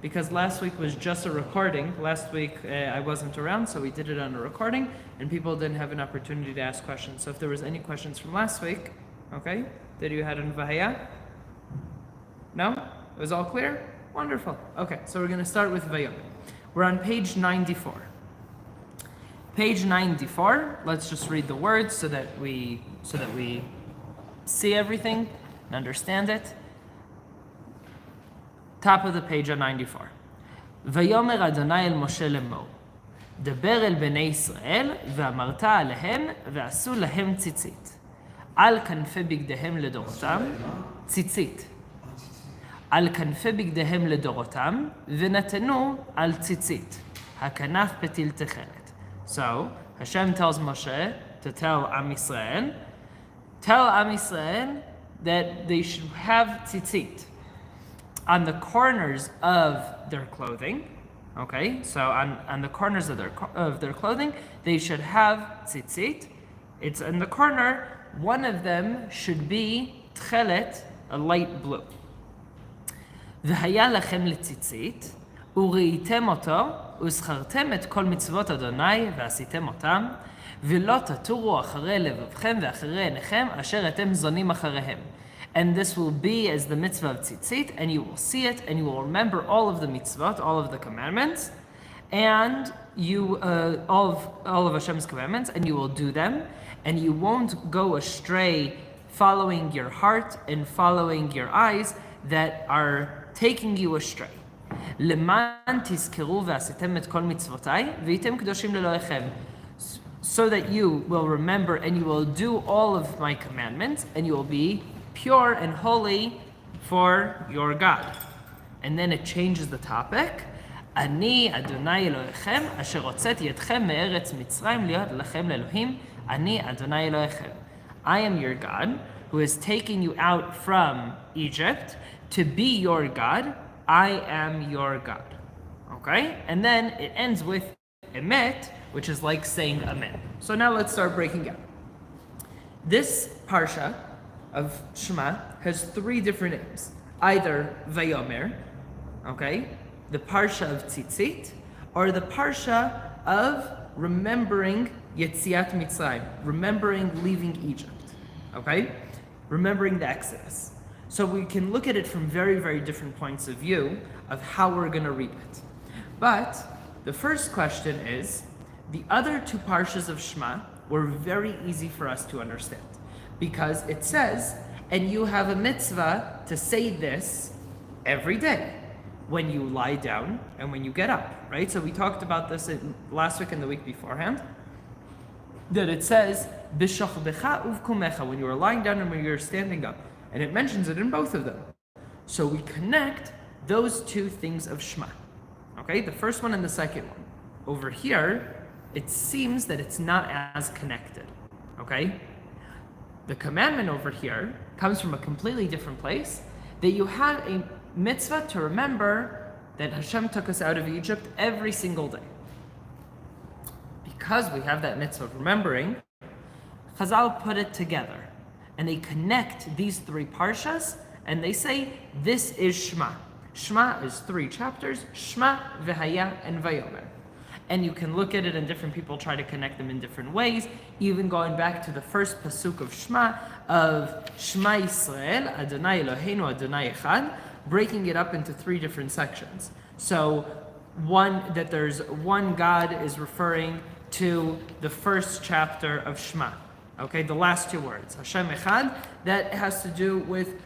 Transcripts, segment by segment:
because last week was just a recording. Last week I wasn't around, so we did it on a recording, and people didn't have an opportunity to ask questions. So if there was any questions from last week, okay, that you had in Vahaya? No? It was all clear? Wonderful. Okay, so we're going to start with Vayomer. We're on page 94. Page 94, let's just read the words so that we see everything and understand it. Top of the page on 94. Vayomer Adonai el Moshe לאמור, דבר אל בני ישראל, ואמרת עליהם, ועשו להם ציצית. על כנפי בגדיהם לדורותם, ציצית. על כנפי בגדיהם לדורותם, ונתנו על ציצית. הכנף פתיל תכלת. So, Hashem tells Moshe to tell Am Yisrael that they should have tzitzit on the corners of their clothing. Okay, so on the corners of their clothing, they should have tzitzit. It's in the corner. One of them should be tchelet, a light blue. והיה לכם לציצית, וראיתם אותו, וזכרתם את כל מצוות אדוני, ועשיתם אותם, ולא תטורו אחרי לבבכם ואחרי עיניכם, אשר אתם זונים אחריהם. And this will be as the mitzvah of tzitzit, and you will see it, and you will remember all of the mitzvot, all of the commandments, and you all of Hashem's commandments, and you will do them, and you won't go astray following your heart and following your eyes that are taking you astray. למען תזכרו ועשיתם את כל מצוותיי, והייתם קדושים לאלוהיכם. So that you will remember and you will do all of my commandments, and you will be pure and holy for your God. And then it changes the topic. אני אדוני אלוהיכם, אשר הוצאתי אתכם מארץ מצרים להיות לכם לאלוהים, אני אדוני אלוהיכם. I am your God, who is taking you out from Egypt to be your God. I am your God. Okay? And then it ends with emet, which is like saying amen. So now let's start breaking down. This parsha of Shema has three different names. Either Vayomer, okay, the parsha of tzitzit, or the parsha of remembering Yetziat Mitzrayim, remembering leaving Egypt, okay? Remembering the Exodus. So we can look at it from very, very different points of view of how we're going to read it. But the first question is, the other two parshas of Shema were very easy for us to understand, because it says, and you have a mitzvah to say this every day, when you lie down and when you get up, right? So we talked about this last week and the week beforehand, that it says, B'shochbecha uvkumecha, when you are lying down and when you're standing up. And it mentions it in both of them. So we connect those two things of Shema. Okay, the first one and the second one. Over here, it seems that it's not as connected. Okay? The commandment over here comes from a completely different place, that you have a mitzvah to remember that Hashem took us out of Egypt every single day. Because we have that mitzvah of remembering, Chazal put it together. And they connect these three parshas, and they say, this is Shema. Shema is 3 chapters, Shema, Vahaya, and Vayomer. And you can look at it, and different people try to connect them in different ways, even going back to the first pasuk of Shema, of Shema Yisrael, Adonai Eloheinu, Adonai Echad, breaking it up into 3 different sections. So that there's one God is referring to the first chapter of Shema. Okay, the last 2 words, Hashem Echad, that has to do with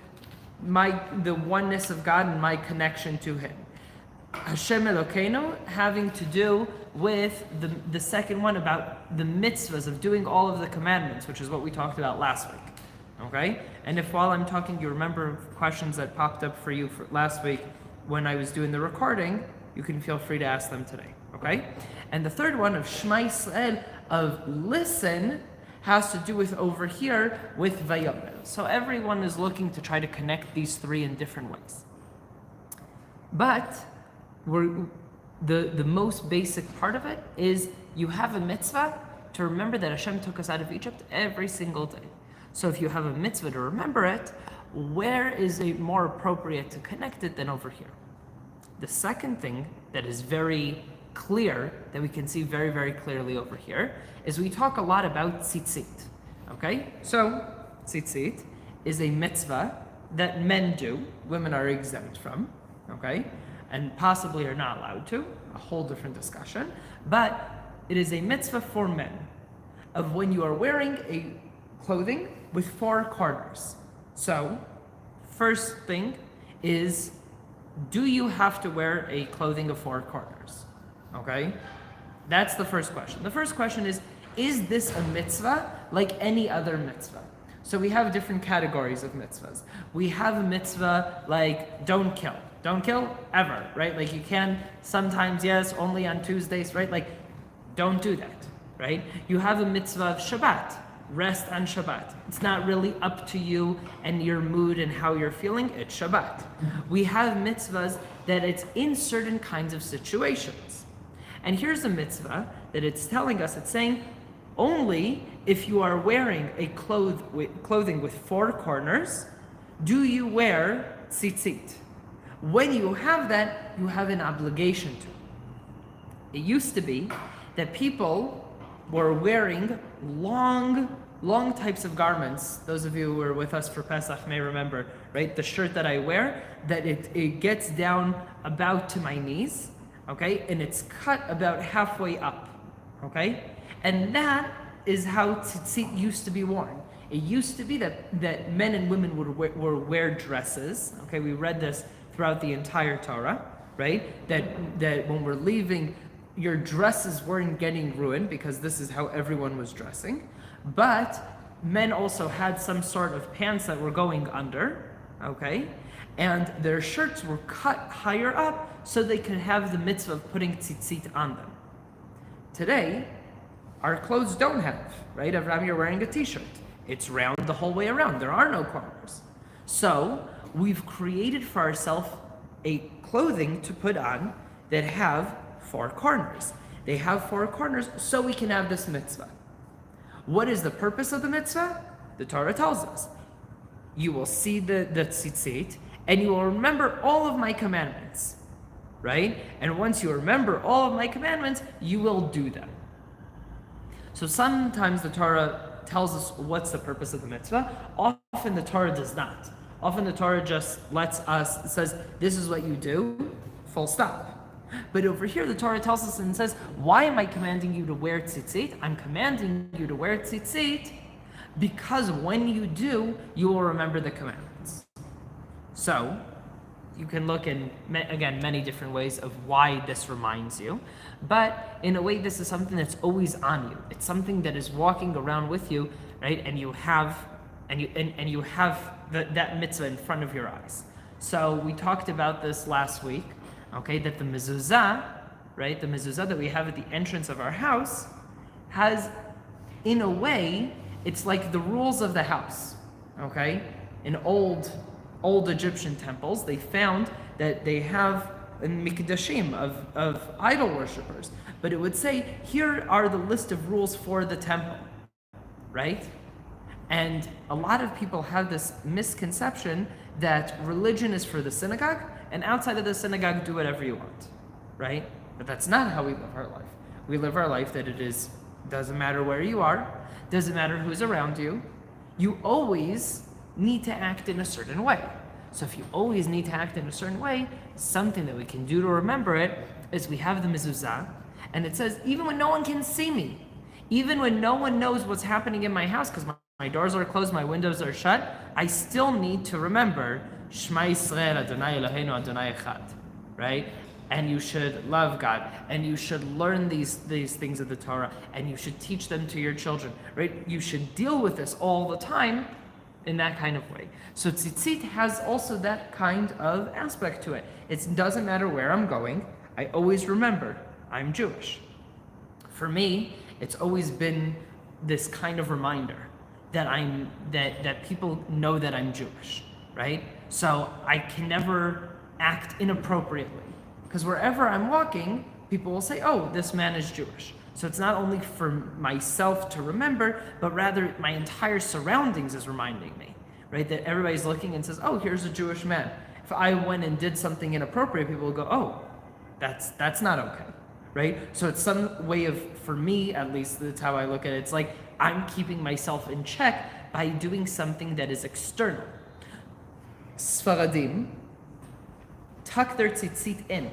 the oneness of God and my connection to Him. Hashem Elokeinu having to do with the second one about the mitzvahs of doing all of the commandments, which is what we talked about last week. Okay, and if while I'm talking you remember questions that popped up for you for last week when I was doing the recording, you can feel free to ask them today. Okay, and the third one of Shema Yisrael, of listen, has to do with over here with Vayomer. So everyone is looking to try to connect these 3 in different ways. But the most basic part of it is you have a mitzvah to remember that Hashem took us out of Egypt every single day. So if you have a mitzvah to remember it, where is it more appropriate to connect it than over here? The second thing that is very clear, that we can see very, very clearly over here, is we talk a lot about tzitzit. Okay? So, tzitzit is a mitzvah that men do, women are exempt from, okay? And possibly are not allowed to, a whole different discussion. But it is a mitzvah for men of when you are wearing a clothing with 4 corners. So, first thing is, do you have to wear a clothing of 4 corners? Okay? That's the first question. The first question is this a mitzvah like any other mitzvah? So we have different categories of mitzvahs. We have a mitzvah like don't kill. Don't kill ever, right? Like you can sometimes, yes, only on Tuesdays, right? Like don't do that, right? You have a mitzvah of Shabbat. Rest on Shabbat. It's not really up to you and your mood and how you're feeling. It's Shabbat. We have mitzvahs that it's in certain kinds of situations. And here's a mitzvah that it's telling us, it's saying, only if you are wearing a clothing with 4 corners, do you wear tzitzit. When you have that, you have an obligation to. It used to be that people were wearing long types of garments. Those of you who were with us for Pesach may remember, right? The shirt that I wear, that it gets down about to my knees, okay? And it's cut about halfway up, okay? And that is how tzitzit used to be worn. It used to be that men and women would wear dresses, okay? We read this throughout the entire Torah, right? That when we're leaving, your dresses weren't getting ruined because this is how everyone was dressing. But men also had some sort of pants that were going under, okay? And their shirts were cut higher up so they could have the mitzvah of putting tzitzit on them. Today, our clothes don't have, right? Avram, you're wearing a t-shirt. It's round the whole way around. There are no corners. So we've created for ourselves a clothing to put on that have 4 corners. They have 4 corners so we can have this mitzvah. What is the purpose of the mitzvah? The Torah tells us. You will see the tzitzit and you will remember all of my commandments, right? And once you remember all of my commandments, you will do them. So sometimes the Torah tells us what's the purpose of the mitzvah. Often the Torah does not. Often the Torah just says, this is what you do, full stop. But over here, the Torah tells us and says, why am I commanding you to wear tzitzit? I'm commanding you to wear tzitzit because when you do, you will remember the commandments. So, you can look in, again, many different ways of why this reminds you. But in a way, this is something that's always on you. It's something that is walking around with you, right? And you have that mitzvah in front of your eyes. So we talked about this last week. Okay, that the mezuzah, right, the mezuzah that we have at the entrance of our house has, in a way, it's like the rules of the house, okay? In old Egyptian temples, they found that they have mikdashim of idol worshippers, but it would say, here are the list of rules for the temple, right? And a lot of people have this misconception that religion is for the synagogue, and outside of the synagogue, do whatever you want, right? But that's not how we live our life. We live our life that doesn't matter where you are, doesn't matter who's around you, you always need to act in a certain way. So if you always need to act in a certain way, something that we can do to remember it is we have the mezuzah, and it says, even when no one can see me, even when no one knows what's happening in my house, because my doors are closed, my windows are shut, I still need to remember Shema Yisrael Adonai Eloheinu Adonai Echad, right? And you should love God, and you should learn these things of the Torah, and you should teach them to your children, right? You should deal with this all the time in that kind of way. So tzitzit has also that kind of aspect to it. It doesn't matter where I'm going, I always remember I'm Jewish. For me, it's always been this kind of reminder that that people know that I'm Jewish, right? So I can never act inappropriately, because wherever I'm walking, people will say, oh, this man is Jewish. So it's not only for myself to remember, but rather my entire surroundings is reminding me, right? That everybody's looking and says, oh, here's a Jewish man. If I went and did something inappropriate, people will go, oh, that's not okay, right? So it's some way of, for me at least, that's how I look at it. It's like I'm keeping myself in check by doing something that is external. Sfaradim tuck their tzitzit in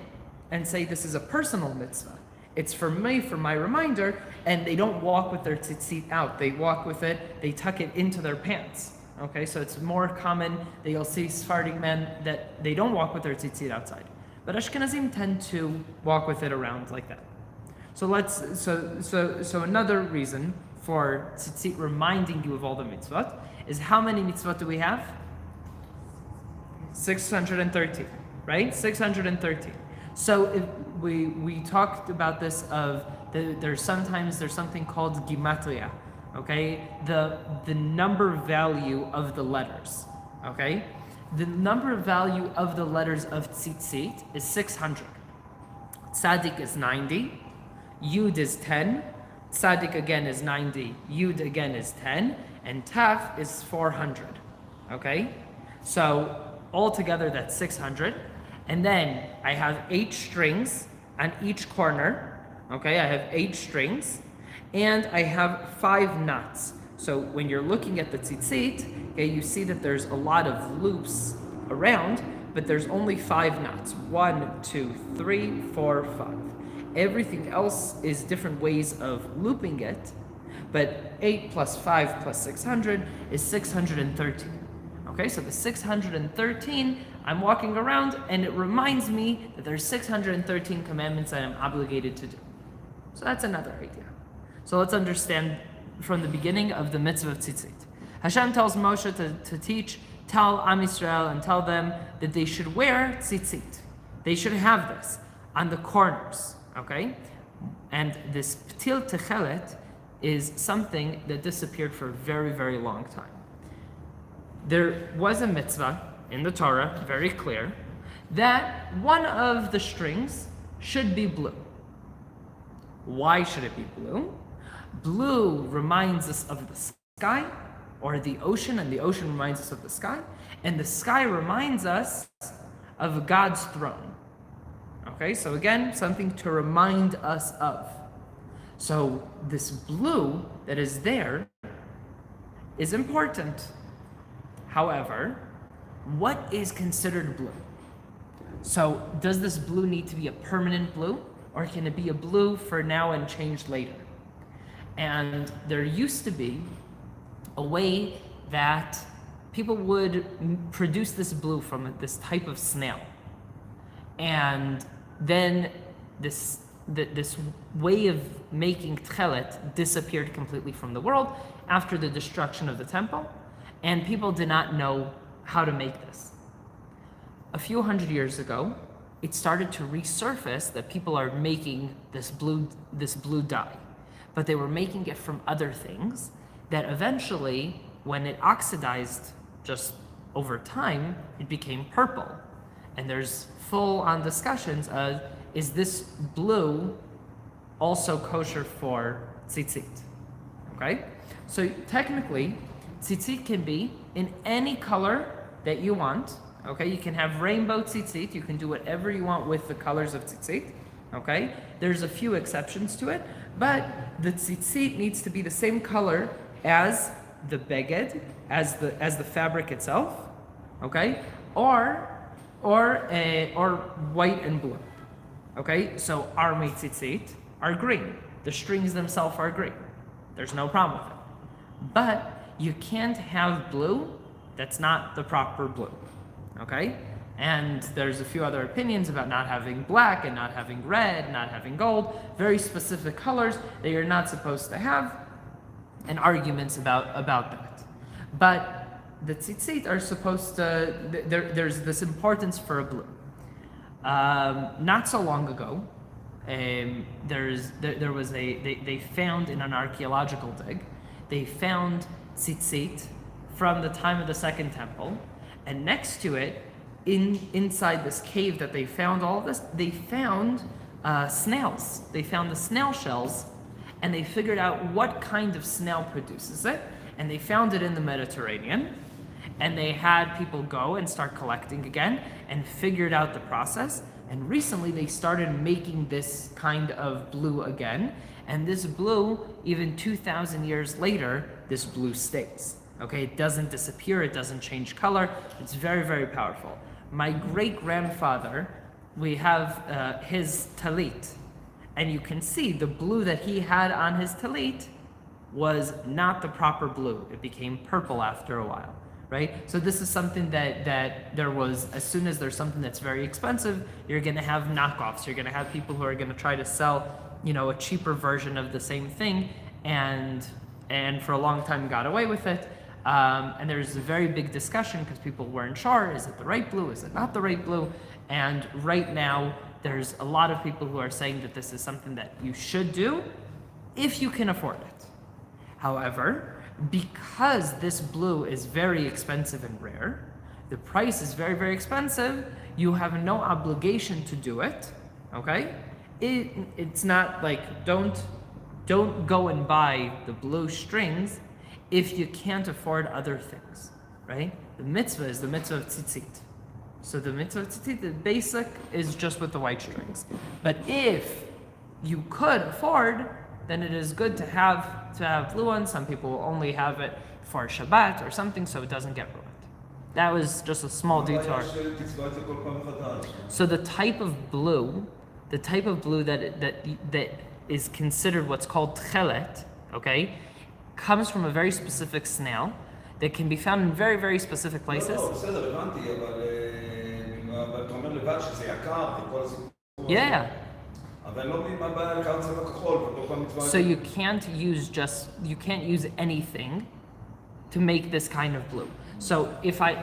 and say this is a personal mitzvah. It's for me, for my reminder, and they don't walk with their tzitzit out. They walk with it, they tuck it into their pants. Okay, so it's more common that you'll see Sephardic men that they don't walk with their tzitzit outside. But Ashkenazim tend to walk with it around like that. So another reason for tzitzit reminding you of all the mitzvot is how many mitzvot do we have? 613, right? 613. So if we talked about this of there's something called gematria, okay? The number value of the letters, okay? The number value of the letters of tzitzit is 600. Tzadik is 90, Yud is 10, Tzadik again is 90, Yud again is 10, and Taf is 400, okay? So altogether that's 600. And then I have 8 strings on each corner, okay? I have 8 strings, and I have 5 knots. So when you're looking at the tzitzit, okay, you see that there's a lot of loops around, but there's only 5 knots. 1, 2, 3, 4, 5. Everything else is different ways of looping it, but 8 plus 5 plus 600 is 613. Okay, so the 613, I'm walking around and it reminds me that there's 613 commandments that I'm obligated to do. So that's another idea. So let's understand from the beginning of the mitzvah of tzitzit. Hashem tells Moshe to tell Am Yisrael and tell them that they should wear tzitzit. They should have this on the corners, okay? And this ptil techelet is something that disappeared for a very, very long time. There was a mitzvah in the Torah, very clear, that one of the strings should be blue. Why should it be blue? Blue reminds us of the sky, or the ocean, and the ocean reminds us of the sky, and the sky reminds us of God's throne. Okay, so again, something to remind us of. So this blue that is there is important. However, what is considered blue? So does this blue need to be a permanent blue, or can it be a blue for now and changed later? And there used to be a way that people would produce this blue from this type of snail. And then this way of making tchelet disappeared completely from the world after the destruction of the temple. And people did not know how to make this. A few hundred years ago, it started to resurface that people are making this blue dye, but they were making it from other things that eventually, when it oxidized just over time, it became purple. And there's full-on discussions of, is this blue also kosher for tzitzit? Okay? So technically, tzitzit can be in any color that you want. Okay, you can have rainbow tzitzit. You can do whatever you want with the colors of tzitzit. Okay, there's a few exceptions to it, but the tzitzit needs to be the same color as the beged, as the fabric itself. Okay, or white and blue. Okay, so our tzitzit are green. The strings themselves are green. There's no problem with it. But you can't have blue that's not the proper blue, okay? And there's a few other opinions about not having black and not having red, not having gold, very specific colors that you're not supposed to have, and arguments about that. But the tzitzit are supposed to, there's this importance for a blue. Not so long ago, they found in an archaeological dig, they found tzitzit from the time of the Second Temple, and next to it, inside this cave that they found all of this, they found snails. They found the snail shells, and they figured out what kind of snail produces it, and they found it in the Mediterranean, and they had people go and start collecting again, and figured out the process. And recently they started making this kind of blue again. And this blue, even 2,000 years later, this blue stays. Okay, it doesn't disappear, it doesn't change color. It's very, very powerful. My great-grandfather, we have his talit. And you can see the blue that he had on his talit was not the proper blue. It became purple after a while, right? So this is something that there was, as soon as there's something that's very expensive, you're gonna have knockoffs. You're gonna have people who are gonna try to sell, a cheaper version of the same thing, and for a long time got away with it. And there's a very big discussion because people weren't sure, is it the right blue, is it not the right blue? And right now, there's a lot of people who are saying that this is something that you should do if you can afford it. However, because this blue is very expensive and rare, the price is very, very expensive, you have no obligation to do it, okay? It's not like, don't go and buy the blue strings if you can't afford other things, right? The mitzvah is the mitzvah of tzitzit. So the mitzvah of tzitzit, the basic, is just with the white strings. But if you could afford, then it is good to have blue ones. Some people will only have it for Shabbat or something, so it doesn't get ruined. That was just a small detour. So the type of blue that is considered what's called tchelet, okay, comes from a very specific snail that can be found in very, very specific places. Yeah. So you can't use anything to make this kind of blue. So if I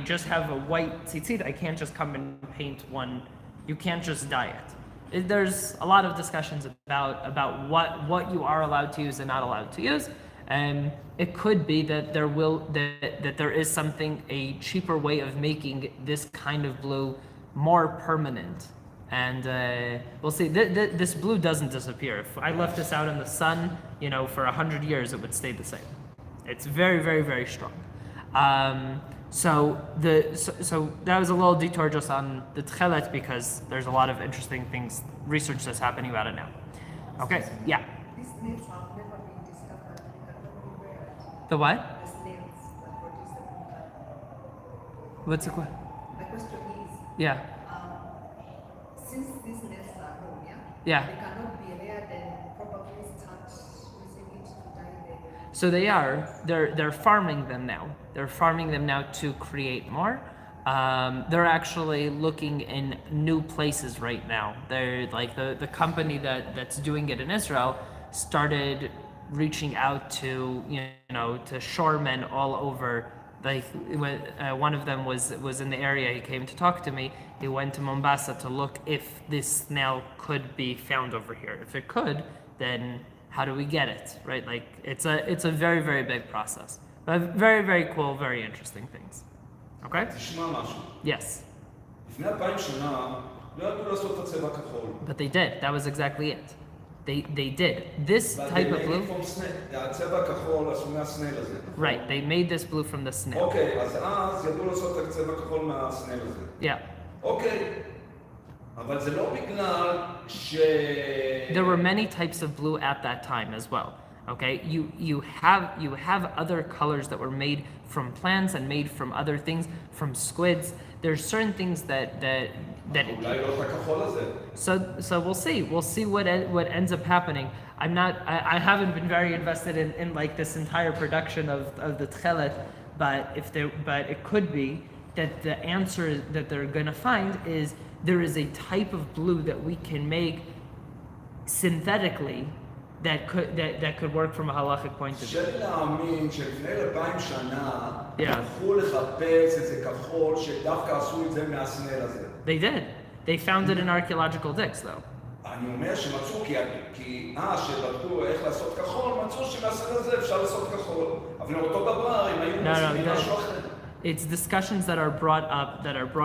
just have a white tzitzit, I can't just come and paint one. You can't just dye it. There's a lot of discussions about what you are allowed to use and not allowed to use. And it could be that there is a cheaper way of making this kind of blue more permanent. And we'll see. This blue doesn't disappear. If I left this out in the sun, for 100 years, it would stay the same. It's very, very, very strong. So that was a little detour just on the tchelet because there's a lot of interesting things, research that's happening about it now. Okay, yeah. These snails have never been discovered. We can only wear it. The what? The snails that produce the printer. What's the question? My question is, Yeah. since these snails are home, Yeah. they cannot be reared and probably start using it to dye the... So they are. They're farming them now. They're farming them now to create more. They're actually looking in new places right now. They're like the company that's doing it in Israel started reaching out to to shoremen all over. Like one of them was in the area. He came to talk to me. He went to Mombasa to look if this snail could be found over here. If it could, then how do we get it, right? Like it's a very, very big process, but very, very cool, very interesting things. Okay? Yes. But they did. That was exactly it. They did. This type of blue. Right. They made this blue from the snail. Okay, אז ידעו לעשות את הצבע כחול מהסנל הזה. Yeah. אוקיי. אבל זה לא בגלל There were many types of blue at that time as well. Okay, you have other colors that were made from plants and made from other things, from squids. There's certain things that so we'll see what ends up happening. I haven't been very invested in like this entire production of the tchelet, but it could be that the answer that they're gonna find is there is a type of blue that we can make synthetically that could work from a halachic point of view. קשה לי להאמין שלפני 2,000 שנה הלכו לחפש איזה כחול שדווקא עשו את זה מהסנל הזה. They did. They found it in archaeological digs, though. אני אומר שמצאו, כי שבדקו איך לעשות כחול, מצאו שמהסנל הזה אפשר לעשות כחול. אבל אותו דבר, אם היו מוצאים משהו אחר. It's discussions that are brought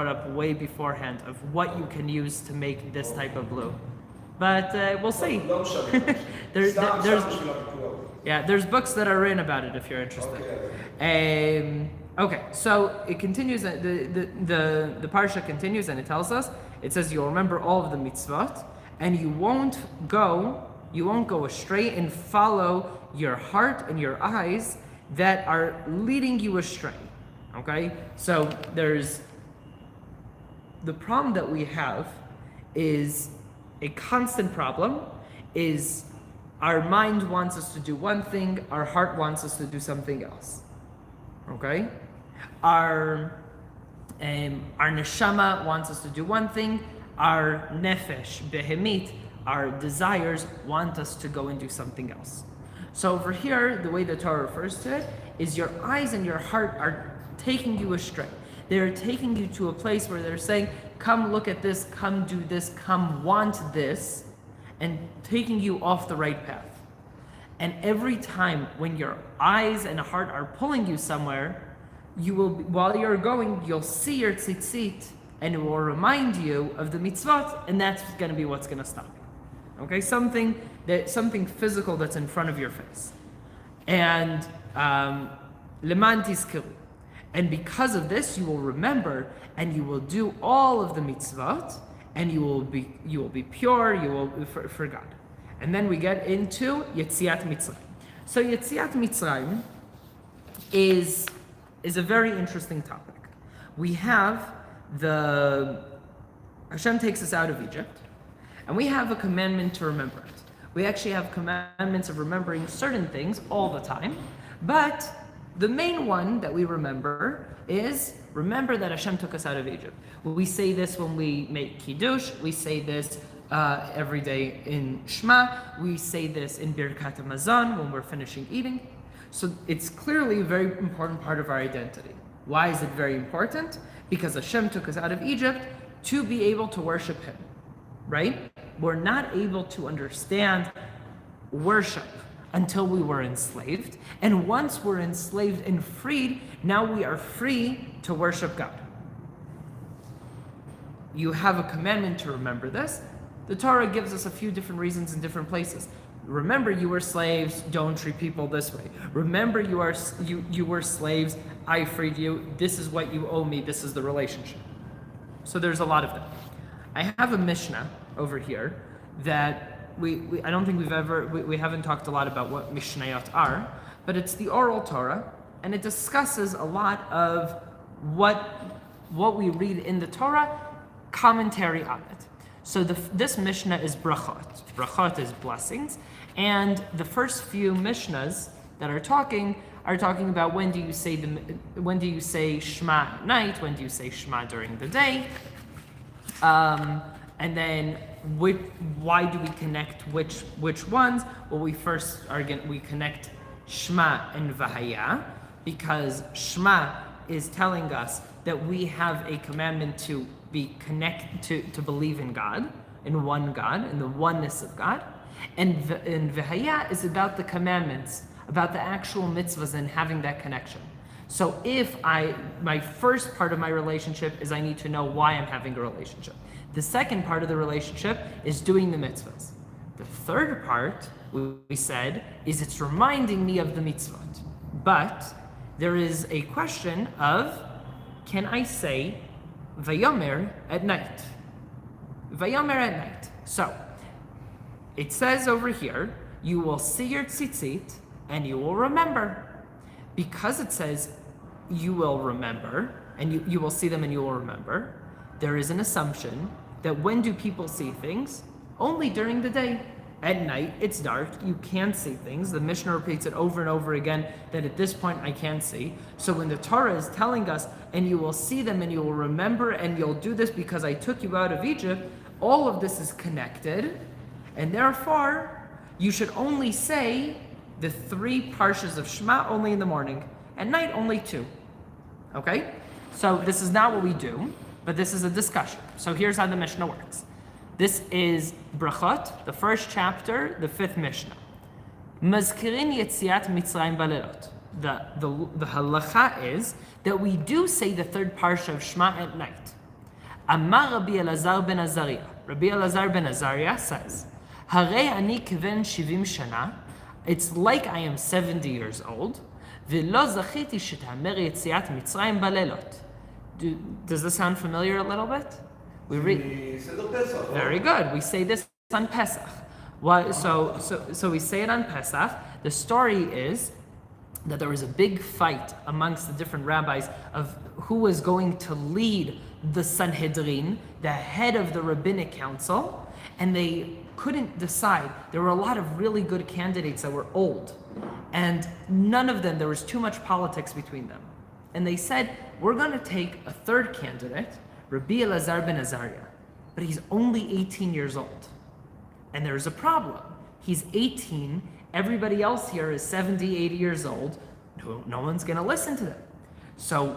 up way beforehand of what you can use to make this type of blue. But we'll see. There's books that are written about it if you're interested. Okay, so it continues, the parsha continues and it tells us, it says you'll remember all of the mitzvot and you won't go astray and follow your heart and your eyes that are leading you astray. Okay, so there's the problem that we have is a constant problem is our mind wants us to do one thing, our heart wants us to do something else. Okay? Our neshama wants us to do one thing, our nefesh, behemit, our desires want us to go and do something else. So over here, the way the Torah refers to it is your eyes and your heart are taking you astray. They're taking you to a place where they're saying, come look at this, come do this, come want this, and taking you off the right path. And every time when your eyes and heart are pulling you somewhere, you will, while you're going, you'll see your tzitzit, and it will remind you of the mitzvot, and that's going to be what's going to stop you. Okay, something physical that's in front of your face. And leman tizkeru. And because of this, you will remember, and you will do all of the mitzvot, and you will be pure. You will for God. And then we get into Yetziat Mitzrayim. So Yetziat Mitzrayim is a very interesting topic. We have Hashem takes us out of Egypt, and we have a commandment to remember it. We actually have commandments of remembering certain things all the time, but the main one that we remember is remember that Hashem took us out of Egypt. We say this when we make Kiddush, we say this every day in Shema, we say this in Birkat HaMazon when we're finishing eating. So it's clearly a very important part of our identity. Why is it very important? Because Hashem took us out of Egypt to be able to worship Him, right? We're not able to understand worship until we were enslaved. And once we're enslaved and freed, now we are free to worship God. You have a commandment to remember this. The Torah gives us a few different reasons in different places. Remember you were slaves, don't treat people this way. Remember you were slaves, I freed you, this is what you owe me, this is the relationship. So there's a lot of them. I have a Mishnah over here that I don't think we haven't talked a lot about what Mishnayot are, but it's the oral Torah, and it discusses a lot of what we read in the Torah, commentary on it. So this Mishnah is brachot. Brachot is blessings, and the first few Mishnahs that are talking about when do you say Shema at night, when do you say Shema during the day, and then why do we connect which ones? Well, we connect Shema and Vahaya because Shema is telling us that we have a commandment to to believe in God, in one God, in the oneness of God, and Vahaya is about the commandments, about the actual mitzvahs and having that connection. So if my first part of my relationship is I need to know why I'm having a relationship. The second part of the relationship is doing the mitzvahs. The third part, we said, is it's reminding me of the mitzvot. But there is a question of, can I say Vayomer at night? Vayomer at night. So, it says over here, you will see your tzitzit and you will remember. Because it says you will remember, and you will see them and you will remember, there is an assumption that when do people see things? Only during the day. At night, it's dark, you can't see things. The Mishnah repeats it over and over again that at this point I can't see. So when the Torah is telling us, and you will see them and you will remember and you'll do this because I took you out of Egypt, all of this is connected, and therefore you should only say the 3 parshas of Shema only in the morning, at night only 2. Okay? So this is not what we do, but this is a discussion. So here's how the Mishnah works. This is Brachot, the first chapter, the 5th Mishnah. Mazkirin Yetziat Mitzrayim Balelot. The halacha is that we do say the 3rd parsha of Shema at night. Amar Rabbi Elazar ben Azariah. Rabbi Elazar ben Azariah says, Harei ani kiven 70 shana. It's like I am 70 years old. ולא זכיתי שתאמר יציאת מצרים בלילות. Does this sound familiar a little bit? We read. Very good. We say this on Pesach. Why? So we say it on Pesach. The story is that there was a big fight amongst the different rabbis of who was going to lead the Sanhedrin, the head of the rabbinic council, and they couldn't decide. There were a lot of really good candidates that were old, and none of them, there was too much politics between them. And they said, we're going to take a third candidate, Rabbi Elazar ben Azariah, but he's only 18 years old. And there's a problem. He's 18, everybody else here is 70, 80 years old. No one's going to listen to them. So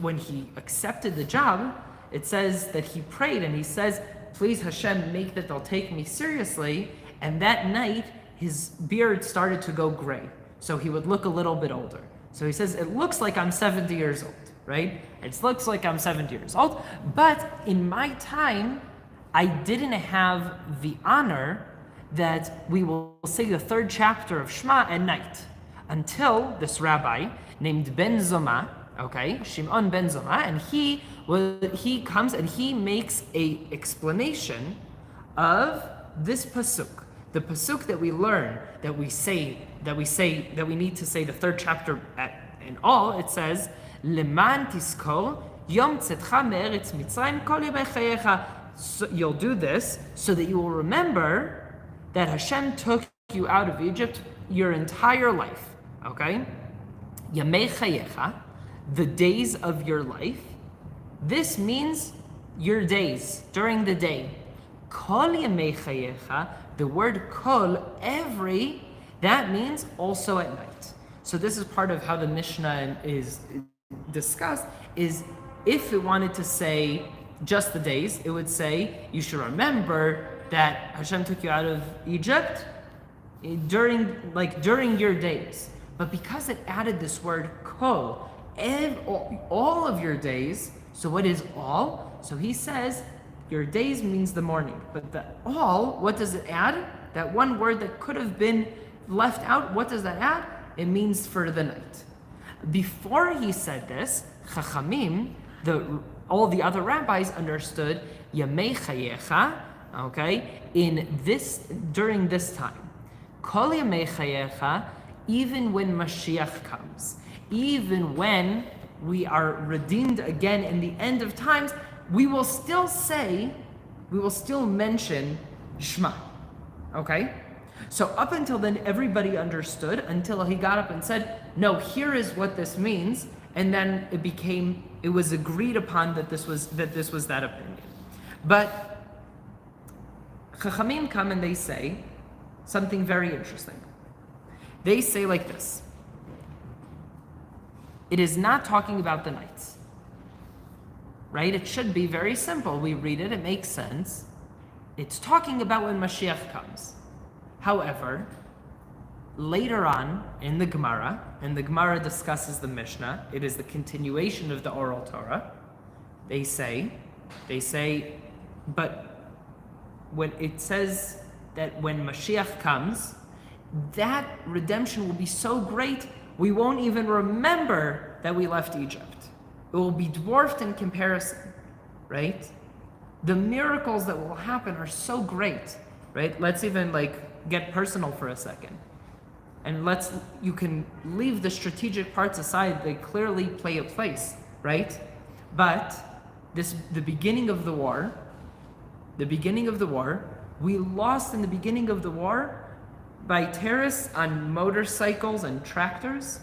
when he accepted the job, it says that he prayed and he says, please Hashem, make that they'll take me seriously. And that night, his beard started to go gray. So he would look a little bit older. So he says, it looks like I'm 70 years old, right? It looks like I'm 70 years old. But in my time, I didn't have the honor that we will say the third chapter of Shema at night. Until this rabbi named Ben Zoma, okay, Shimon Ben Zoma, and he comes and he makes a explanation of this pasuk, the pasuk that we learn, that we need to say the third chapter in all. It says, "Leman tiskor yom tzedcha me'eretz Mitzrayim kol yemei chayecha." So you'll do this so that you will remember that Hashem took you out of Egypt your entire life. Okay? Yemei chayecha, the days of your life. This means your days, during the day. Kol yemei chayecha, the word kol, every, that means also at night. So this is part of how the Mishnah is discussed, is if it wanted to say just the days, it would say, you should remember that Hashem took you out of Egypt during your days. But because it added this word kol, all of your days, so what is all? So he says, your days means the morning. But the all, what does it add? That one word that could have been left out, what does that add? It means for the night. Before he said this, Chachamim, all the other rabbis understood Yemei Chayecha, okay, during this time. Kol Yemei Chayecha, even when Mashiach comes, even when we are redeemed again in the end of times, we will still mention Shema, okay? So up until then, everybody understood until he got up and said, no, here is what this means. And then it was agreed upon that this was that opinion. But Chachamim come and they say something very interesting. They say like this: it is not talking about the nights, right? It should be very simple. We read it, it makes sense. It's talking about when Mashiach comes. However, later on in the Gemara, and the Gemara discusses the Mishnah, it is the continuation of the oral Torah. They say, but when it says that when Mashiach comes, that redemption will be so great, we won't even remember that we left Egypt. It will be dwarfed in comparison, right? The miracles that will happen are so great, right? Let's even get personal for a second. And you can leave the strategic parts aside, they clearly play a place, right? But the beginning of the war, we lost in the beginning of the war by terrorists on motorcycles and tractors.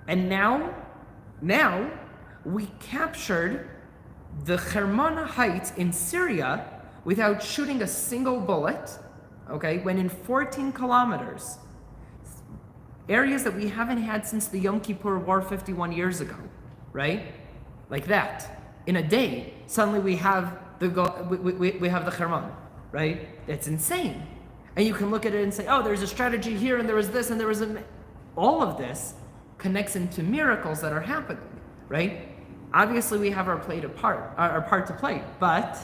And now we captured the Hermona Heights in Syria without shooting a single bullet, okay? When in 14 kilometers, areas that we haven't had since the Yom Kippur War 51 years ago, right? Like that. In a day, suddenly we have the Hermon, right? It's insane. And you can look at it and say, oh, there's a strategy here, and there was this, and there was all of this connects into miracles that are happening, right? Obviously, we have our part to play, but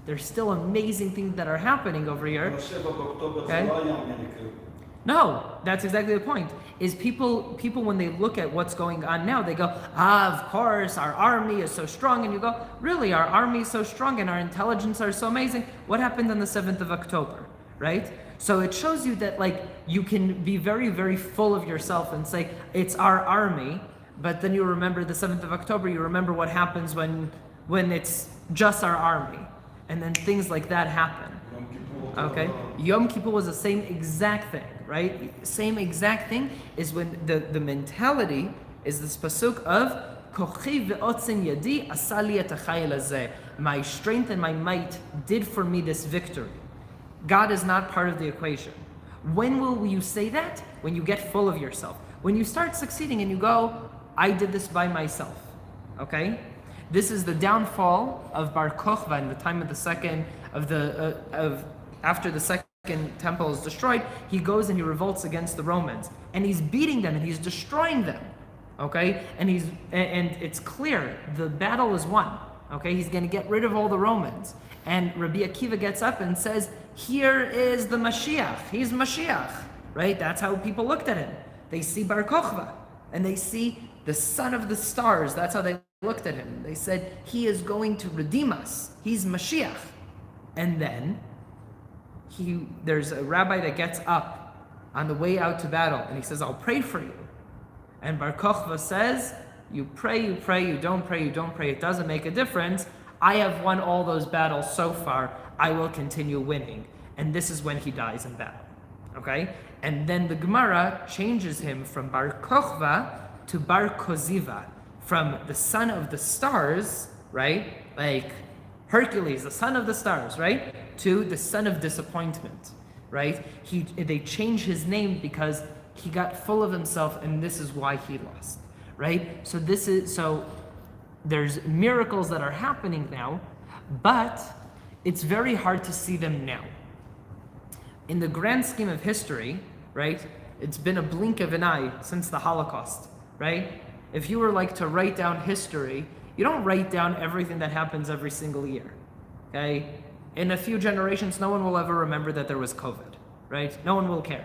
there's still amazing things that are happening over here. Okay? No, that's exactly the point. Is people when they look at what's going on now, they go, of course, our army is so strong. And you go, really, our army is so strong and our intelligence are so amazing. What happened on the 7th of October, right? So it shows you that you can be very, very full of yourself and say, it's our army, but then you remember the 7th of October, you remember what happens when it's just our army. And then things like that happen. Okay, Yom Kippur was the same exact thing, right? Same exact thing is when the mentality is this pasuk of Kochi ve'otzim yadi asali et hachayil hazeh. My strength and my might did for me this victory. God is not part of the equation. When will you say that? When you get full of yourself. When you start succeeding and you go, I did this by myself. Okay? This is the downfall of Bar Kokhba in the time of the second after the second temple is destroyed. He goes and he revolts against the Romans, and he's beating them and he's destroying them. Okay, and it's clear the battle is won. Okay, he's going to get rid of all the Romans, and Rabbi Akiva gets up and says, "Here is the Mashiach. He's Mashiach." Right? That's how people looked at him. They see Bar Kokhba, and they see the son of the stars. That's how they looked at him. They said, he is going to redeem us. He's Mashiach. And then there's a rabbi that gets up on the way out to battle, and he says, I'll pray for you. And Bar Kokhba says, you pray, you don't pray, it doesn't make a difference. I have won all those battles so far. I will continue winning. And this is when he dies in battle. Okay? And then the Gemara changes him from Bar Kokhba to Bar Koziva, from the son of the stars, right? Like Hercules, the son of the stars, right? To the son of disappointment, right? They change his name because he got full of himself, and this is why he lost, right? So there's miracles that are happening now, but it's very hard to see them now. In the grand scheme of history, right? It's been a blink of an eye since the Holocaust, right? If you were to write down history, you don't write down everything that happens every single year, okay? In a few generations, no one will ever remember that there was COVID, right? No one will care.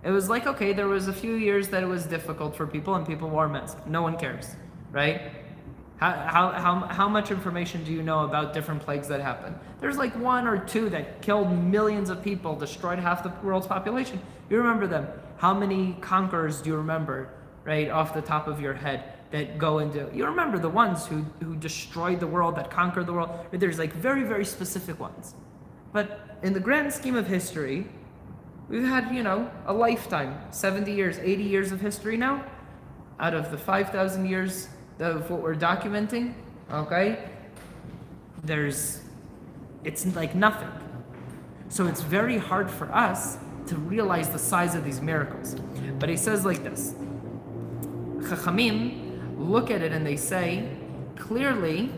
It was okay, there was a few years that it was difficult for people and people wore masks. No one cares, right? How much information do you know about different plagues that happen? There's 1 or 2 that killed millions of people, destroyed half the world's population. You remember them. How many conquerors do you remember, right, off the top of your head that go into... You remember the ones who destroyed the world, that conquered the world. There's very, very specific ones. But in the grand scheme of history, we've had, a lifetime, 70 years, 80 years of history now, out of the 5,000 years of what we're documenting, okay? It's nothing. So it's very hard for us to realize the size of these miracles. But he says like this, Chachamim look at it and they say, clearly,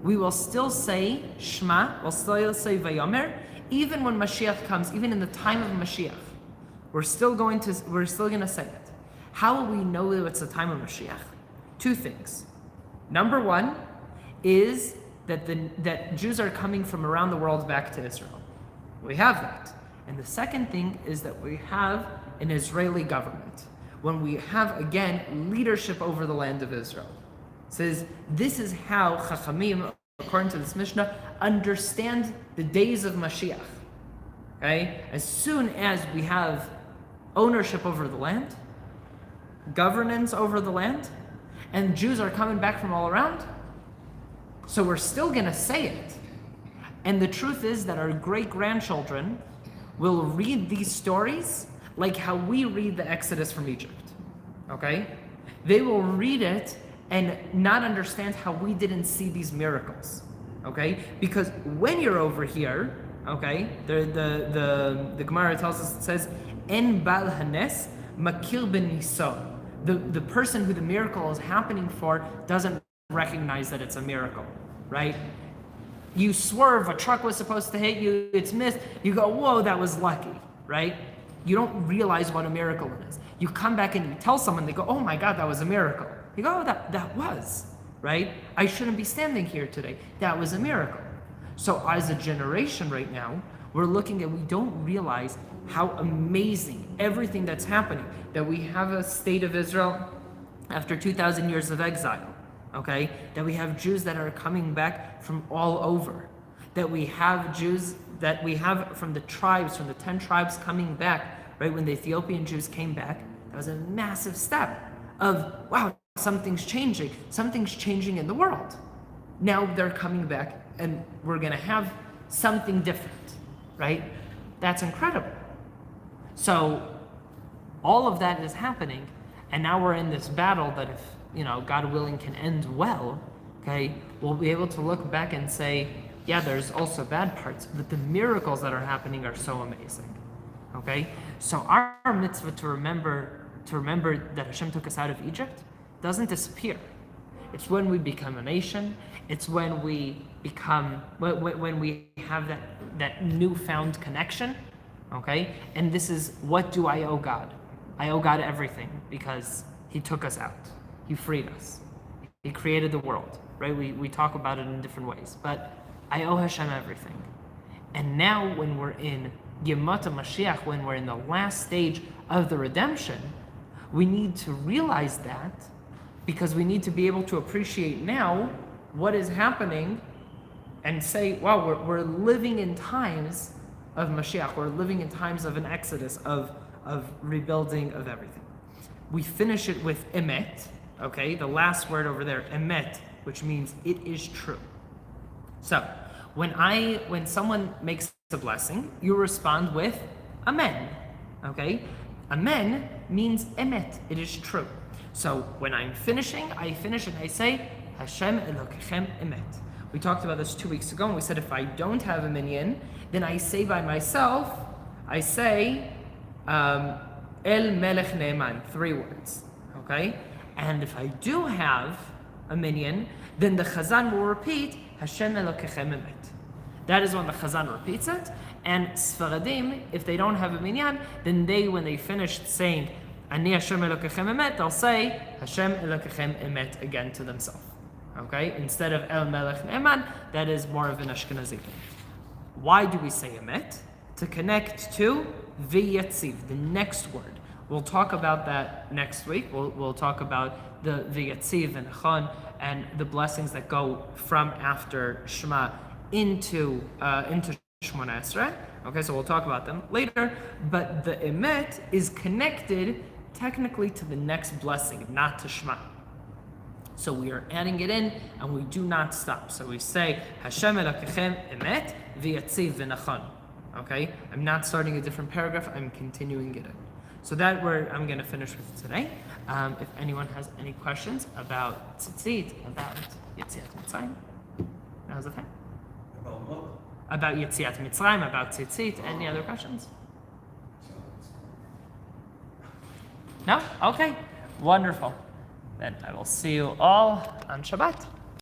we will still say Shema, we'll still say Vayomer, even when Mashiach comes, even in the time of Mashiach, we're still going to say it. How will we know that it's the time of Mashiach? 2 things. Number 1 is that Jews are coming from around the world back to Israel. We have that. And the second thing is that we have an Israeli government. When we have, again, leadership over the land of Israel. It says, this is how Chachamim, according to this Mishnah, understand the days of Mashiach. Okay? As soon as we have ownership over the land, governance over the land, and Jews are coming back from all around, so we're still going to say it. And the truth is that our great-grandchildren will read these stories like how we read the Exodus from Egypt, okay? They will read it and not understand how we didn't see these miracles, okay? Because when you're over here, okay, the Gemara tells us, it says, En bal hanes makir ben niso. The person who the miracle is happening for doesn't recognize that it's a miracle, right? You swerve, a truck was supposed to hit you, it's missed, you go, whoa, that was lucky, right? You don't realize what a miracle it is. You come back and you tell someone, they go, oh my God, that was a miracle. You go, oh, that was, right? I shouldn't be standing here today. That was a miracle. So as a generation right now, we're looking at, we don't realize how amazing everything that's happening, that we have a state of Israel after 2,000 years of exile, okay? That we have Jews that are coming back from all over, that we have Jews that we have from the tribes, from the 10 tribes coming back, right? When the Ethiopian Jews came back, that was a massive step of, wow, something's changing in the world. Now they're coming back and we're gonna have something different, right? That's incredible. So all of that is happening, and now we're in this battle that, if, God willing, can end well, okay, we'll be able to look back and say, yeah, there's also bad parts, but the miracles that are happening are so amazing, okay? So our mitzvah to remember that Hashem took us out of Egypt doesn't disappear. It's when we become a nation. It's when we become, when we have that newfound connection, okay? And this is, what do I owe God? I owe God everything, because He took us out. He freed us. He created the world, right? We talk about it in different ways, but I owe Hashem everything. And now when we're in Yemot HaMashiach, when we're in the last stage of the redemption, we need to realize that, because we need to be able to appreciate now what is happening and say, wow, we're living in times of Mashiach. We're living in times of an exodus, of rebuilding, of everything. We finish it with emet, okay? The last word over there, emet, which means it is true. So when someone makes a blessing, you respond with amen, okay? Amen means emet, it is true. So when I'm finishing, I finish and I say, Hashem Elokechem emet. We talked about this 2 weeks ago, and we said if I don't have a minyan, then I say by myself, I say, El Melech Ne'eman, 3 words, okay? And if I do have a minyan, then the Chazan will repeat, Hashem Elokechem emet. That is when the Chazan repeats it. And Sfaradim, if they don't have a minyan, then when they finish saying, Ani Hashem Elokechem emet, they'll say, Hashem Elokechem emet again to themselves. Okay? Instead of El Melech Ne'eman, that is more of an Ashkenazi thing. Why do we say emet? To connect to V'yatziv, the next word. We'll talk about that next week. We'll talk about the V'yatziv and Chon and the blessings that go from after Shema into Shemona Esrei. Okay, so we'll talk about them later. But the emet is connected technically to the next blessing, not to Shema. So we are adding it in, and we do not stop. So we say Hashem Elokechem emet v'yatziv v'nachon. Okay, I'm not starting a different paragraph. I'm continuing it in. So that I'm going to finish with today. If anyone has any questions about tzitzit, about Yetziat Mitzrayim, now's the time. About Yetziat Mitzrayim, about tzitzit, any other questions? No? Okay, wonderful. Then I will see you all on Shabbat.